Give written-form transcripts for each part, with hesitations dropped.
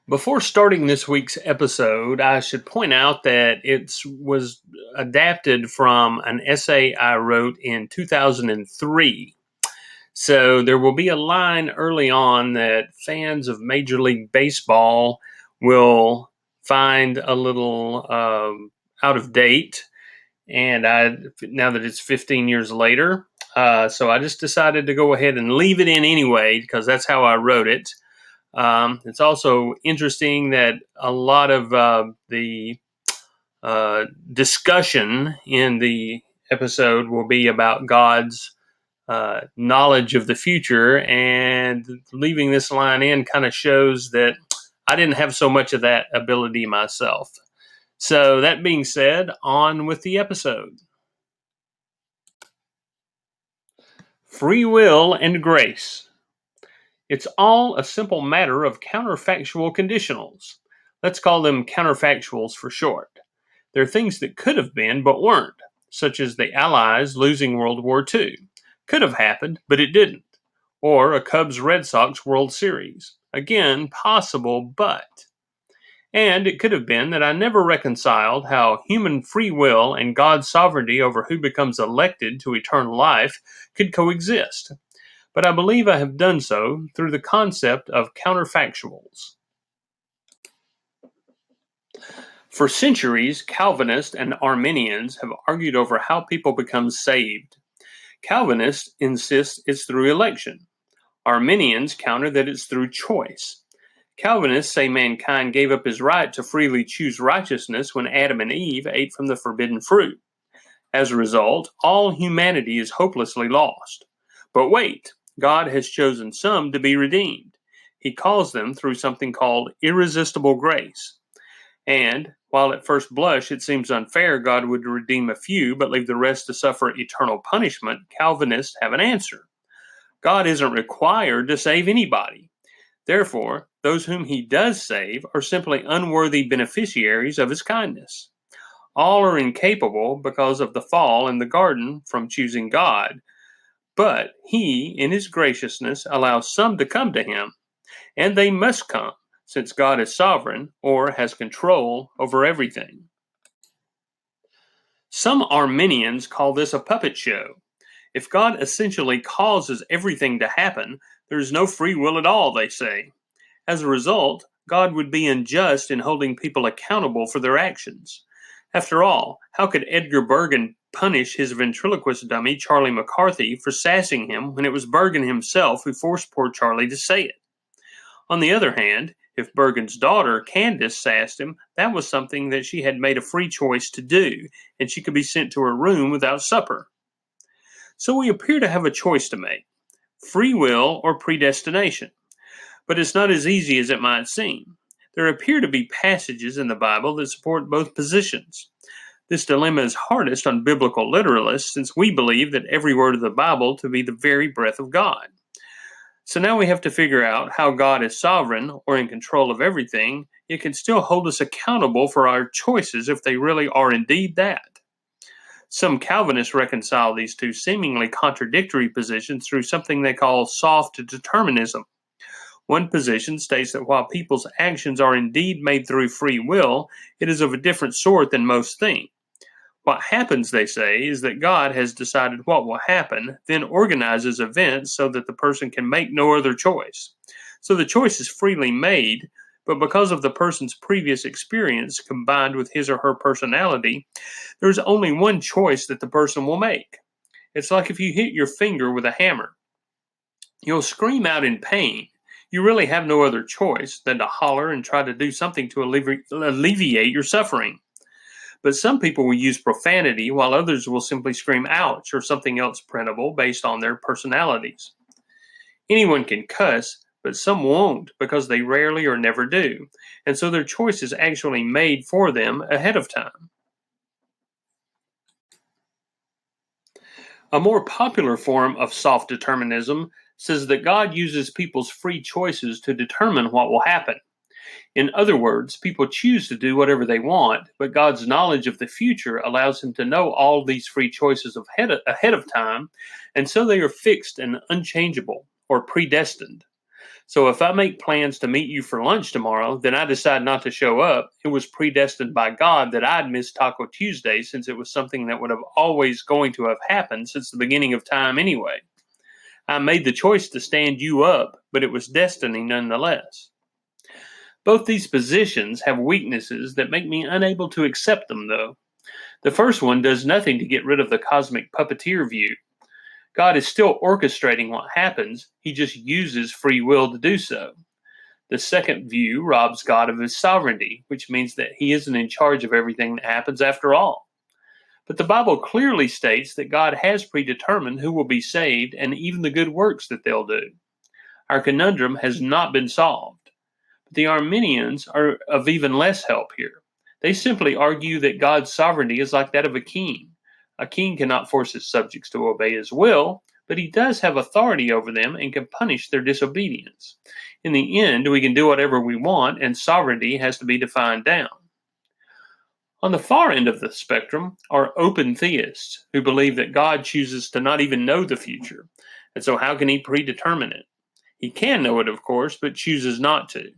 Before starting this week's episode, I should point out that it was adapted from an essay I wrote in 2003. So there will be a line early on that fans of Major League Baseball will find a little out of date. Now that it's 15 years later, so I just decided to go ahead and leave it in anyway because that's how I wrote it. It's also interesting that a lot of the discussion in the episode will be about God's knowledge of the future, and leaving this line in kind of shows that I didn't have so much of that ability myself. So, that being said, on with the episode. Free will and grace. It's all a simple matter of counterfactual conditionals. Let's call them counterfactuals for short. They're things that could have been but weren't, such as the Allies losing World War II. Could have happened, but it didn't. Or a Cubs-Red Sox World Series. Again, possible, but. And it could have been that I never reconciled how human free will and God's sovereignty over who becomes elected to eternal life could coexist. But I believe I have done so through the concept of counterfactuals. For centuries, Calvinists and Arminians have argued over how people become saved. Calvinists insist it's through election. Arminians counter that it's through choice. Calvinists say mankind gave up his right to freely choose righteousness when Adam and Eve ate from the forbidden fruit. As a result, all humanity is hopelessly lost. But wait, God has chosen some to be redeemed. He calls them through something called irresistible grace. And, while at first blush it seems unfair God would redeem a few but leave the rest to suffer eternal punishment, Calvinists have an answer. God isn't required to save anybody. Therefore, those whom he does save are simply unworthy beneficiaries of his kindness. All are incapable because of the fall in the garden from choosing God, but he, in his graciousness, allows some to come to him, and they must come, since God is sovereign or has control over everything. Some Arminians call this a puppet show. If God essentially causes everything to happen, there is no free will at all, they say. As a result, God would be unjust in holding people accountable for their actions. After all, how could Edgar Bergen punish his ventriloquist dummy, Charlie McCarthy, for sassing him when it was Bergen himself who forced poor Charlie to say it? On the other hand, if Bergen's daughter, Candace, sassed him, that was something that she had made a free choice to do, and she could be sent to her room without supper. So we appear to have a choice to make: free will or predestination. But it's not as easy as it might seem. There appear to be passages in the Bible that support both positions. This dilemma is hardest on biblical literalists, since we believe that every word of the Bible to be the very breath of God. So now we have to figure out how God is sovereign or in control of everything, yet can still hold us accountable for our choices if they really are indeed that. Some Calvinists reconcile these two seemingly contradictory positions through something they call soft determinism. One position states that while people's actions are indeed made through free will, it is of a different sort than most think. What happens, they say, is that God has decided what will happen, then organizes events so that the person can make no other choice. So the choice is freely made, but because of the person's previous experience combined with his or her personality, there is only one choice that the person will make. It's like if you hit your finger with a hammer. You'll scream out in pain. You really have no other choice than to holler and try to do something to alleviate your suffering. But some people will use profanity, while others will simply scream ouch or something else printable based on their personalities. Anyone can cuss, but some won't because they rarely or never do, and so their choice is actually made for them ahead of time. A more popular form of soft determinism says that God uses people's free choices to determine what will happen. In other words, people choose to do whatever they want, but God's knowledge of the future allows him to know all these free choices ahead of time, and so they are fixed and unchangeable, or predestined. So if I make plans to meet you for lunch tomorrow, then I decide not to show up, it was predestined by God that I'd miss Taco Tuesday, since it was something that would have always going to have happened since the beginning of time anyway. I made the choice to stand you up, but it was destiny nonetheless. Both these positions have weaknesses that make me unable to accept them, though. The first one does nothing to get rid of the cosmic puppeteer view. God is still orchestrating what happens, he just uses free will to do so. The second view robs God of his sovereignty, which means that he isn't in charge of everything that happens after all. But the Bible clearly states that God has predetermined who will be saved and even the good works that they'll do. Our conundrum has not been solved. But the Arminians are of even less help here. They simply argue that God's sovereignty is like that of a king. A king cannot force his subjects to obey his will, but he does have authority over them and can punish their disobedience. In the end, we can do whatever we want, and sovereignty has to be defined down. On the far end of the spectrum are open theists who believe that God chooses to not even know the future, and so how can he predetermine it? He can know it, of course, but chooses not to.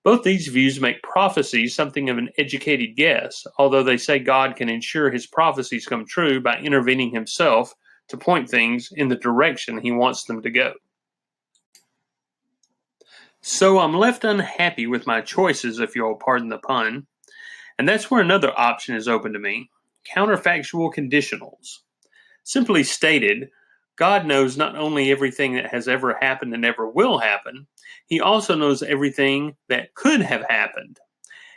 Both these views make prophecy something of an educated guess, although they say God can ensure his prophecies come true by intervening himself to point things in the direction he wants them to go. So I'm left unhappy with my choices, if you'll pardon the pun, and that's where another option is open to me: counterfactual conditionals. Simply stated, God knows not only everything that has ever happened and ever will happen, he also knows everything that could have happened.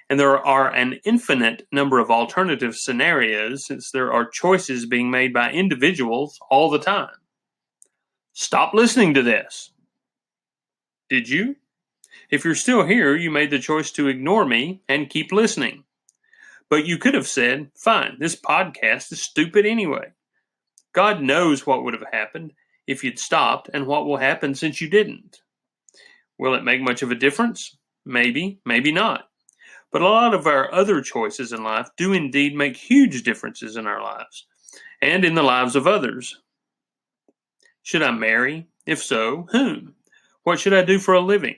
And there are an infinite number of alternative scenarios, since there are choices being made by individuals all the time. Stop listening to this. Did you? If you're still here, you made the choice to ignore me and keep listening. But you could have said, fine, this podcast is stupid anyway. God knows what would have happened if you'd stopped and what will happen since you didn't. Will it make much of a difference? Maybe, maybe not. But a lot of our other choices in life do indeed make huge differences in our lives and in the lives of others. Should I marry? If so, whom? What should I do for a living?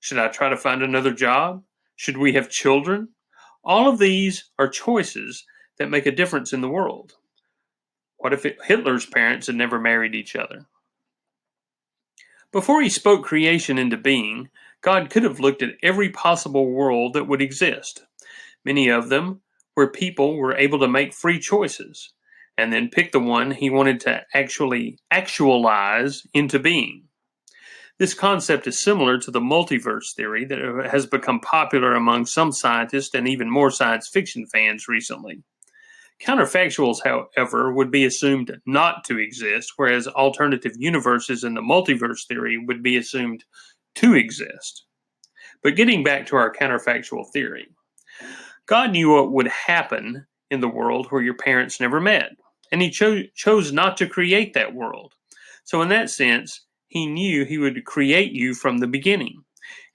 Should I try to find another job? Should we have children? All of these are choices that make a difference in the world. What if Hitler's parents had never married each other? Before he spoke creation into being, God could have looked at every possible world that would exist, many of them where people were able to make free choices, and then pick the one he wanted to actually actualize into being. This concept is similar to the multiverse theory that has become popular among some scientists and even more science fiction fans recently. Counterfactuals, however, would be assumed not to exist, whereas alternative universes in the multiverse theory would be assumed to exist. But getting back to our counterfactual theory, God knew what would happen in the world where your parents never met, and he chose not to create that world. So in that sense, he knew he would create you from the beginning.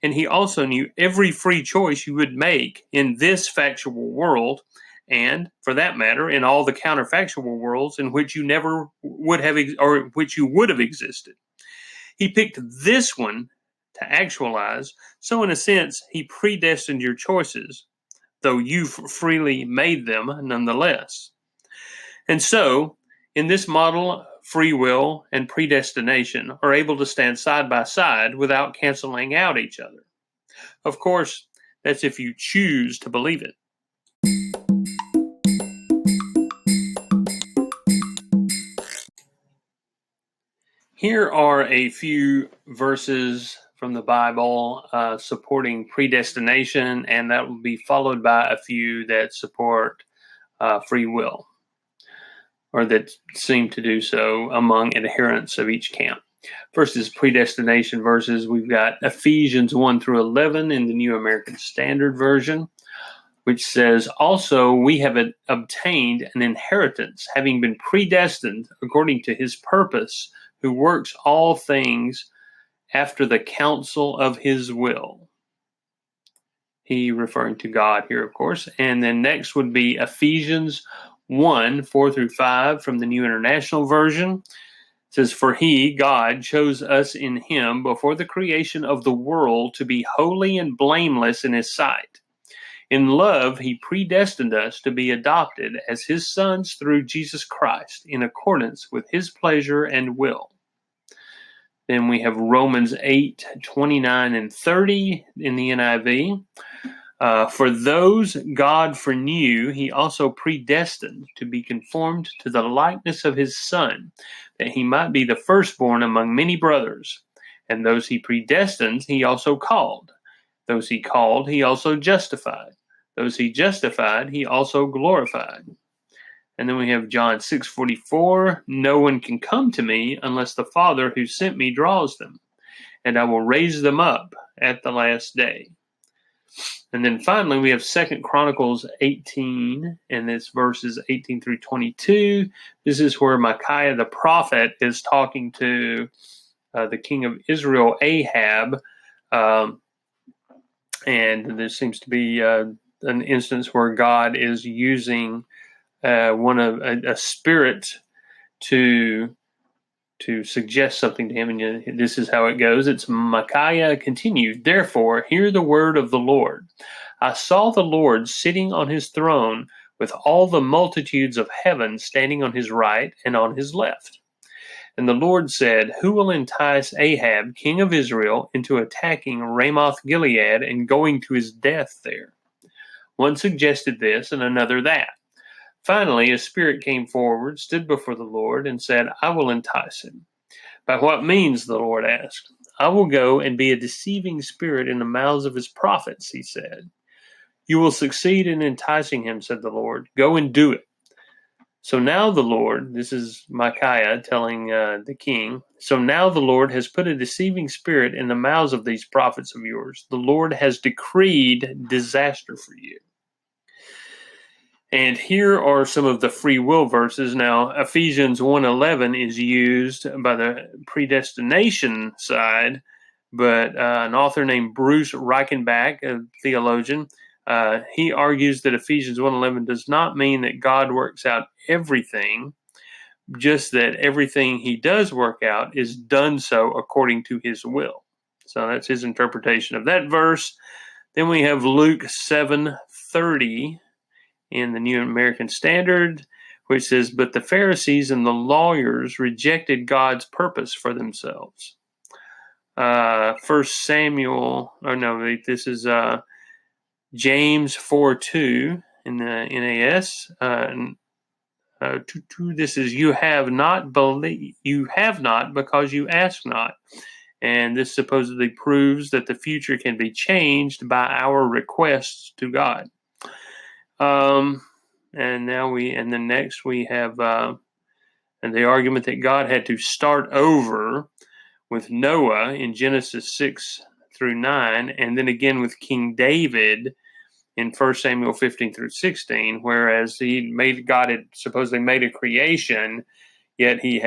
And he also knew every free choice you would make in this factual world, and for that matter, in all the counterfactual worlds in which you never would have, or which you would have existed. He picked this one to actualize, so in a sense, he predestined your choices, though you freely made them nonetheless. And so, in this model, free will and predestination are able to stand side by side without canceling out each other. Of course, that's if you choose to believe it. Here are a few verses from the Bible supporting predestination, and that will be followed by a few that support free will, or that seem to do so among adherents of each camp. First is predestination verses. We've got Ephesians 1 through 11 in the New American Standard Version, which says, also we have obtained an inheritance, having been predestined according to his purpose, who works all things after the counsel of his will. He referring to God here, of course. And then next would be Ephesians 1, 4 through 5 from the New International Version. says, "For he, God, chose us in him before the creation of the world to be holy and blameless in his sight. In love, he predestined us to be adopted as his sons through Jesus Christ, in accordance with his pleasure and will." Then we have Romans 8:29 and 30 in the NIV. "For those God foreknew, he also predestined to be conformed to the likeness of his Son, that he might be the firstborn among many brothers. And those he predestined, he also called. Those he called, he also justified. Those he justified, he also glorified." And then we have John 6:44, "No one can come to me unless the Father who sent me draws them, and I will raise them up at the last day." And then finally, we have 2 Chronicles 18, and it's verses 18 through 22. This is where Micaiah the prophet is talking to the king of Israel, Ahab. And there seems to be an instance where God is using a spirit to suggest something to him. And this is how it goes. It's Micaiah continued, "Therefore, hear the word of the Lord. I saw the Lord sitting on his throne with all the multitudes of heaven standing on his right and on his left. And the Lord said, Who will entice Ahab, king of Israel, into attacking Ramoth Gilead and going to his death there?" One suggested this and another that. Finally, a spirit came forward, stood before the Lord, and said, "I will entice him." "By what means?" the Lord asked. "I will go and be a deceiving spirit in the mouths of his prophets," he said. "You will succeed in enticing him," said the Lord. "Go and do it." So now the Lord, this is Micaiah telling the king, "So now the Lord has put a deceiving spirit in the mouths of these prophets of yours. The Lord has decreed disaster for you." And here are some of the free will verses. Now, Ephesians 1:11 is used by the predestination side, but an author named Bruce Reichenbach, a theologian, he argues that Ephesians 1:11 does not mean that God works out everything, just that everything he does work out is done so according to his will. So that's his interpretation of that verse. Then we have Luke 7:30 in the New American Standard, which says, "But the Pharisees and the lawyers rejected God's purpose for themselves." First Samuel, this is James 4:2 in the NAS. This is, "You have not because you ask not." And this supposedly proves that the future can be changed by our requests to God. And then next we have and the argument that God had to start over with Noah in Genesis 6-9, and then again with King David in 1 Samuel 15-16, whereas God had supposedly made a creation, yet he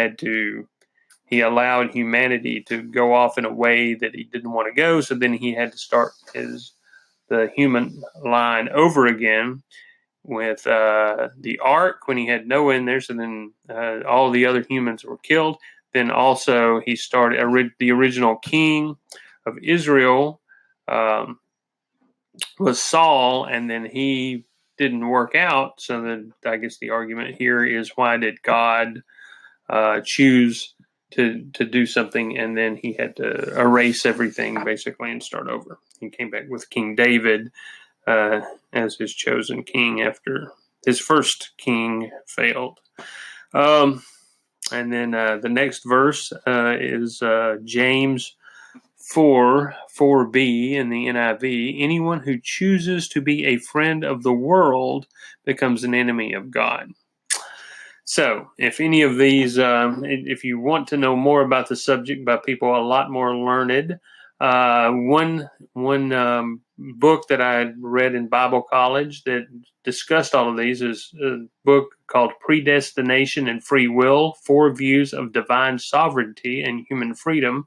allowed humanity to go off in a way that he didn't want to go, so then he had to start the human line over again with the ark when he had Noah in there. So then all the other humans were killed. Then also he started the original king of Israel was Saul, and then he didn't work out. So then I guess the argument here is, why did God choose to do something, and then he had to erase everything basically and start over? He came back with King David as his chosen king after his first king failed. And then the next verse is James 4:4b in the NIV. "Anyone who chooses to be a friend of the world becomes an enemy of God." So if any of these, if you want to know more about the subject by people a lot more learned, one book that I read in Bible college that discussed all of these is a book called Predestination and Free Will, 4 Views of Divine Sovereignty and Human Freedom.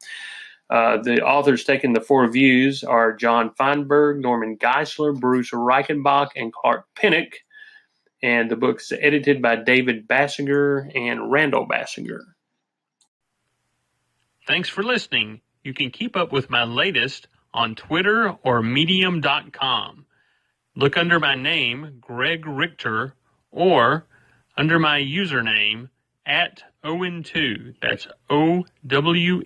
The authors taking the 4 views are John Feinberg, Norman Geisler, Bruce Reichenbach, and Clark Pinnock. And the book is edited by David Basinger and Randall Basinger. Thanks for listening. You can keep up with my latest on Twitter or Medium.com. Look under my name, Greg Richter, or under my username, @Owen2. That's OWENTEW.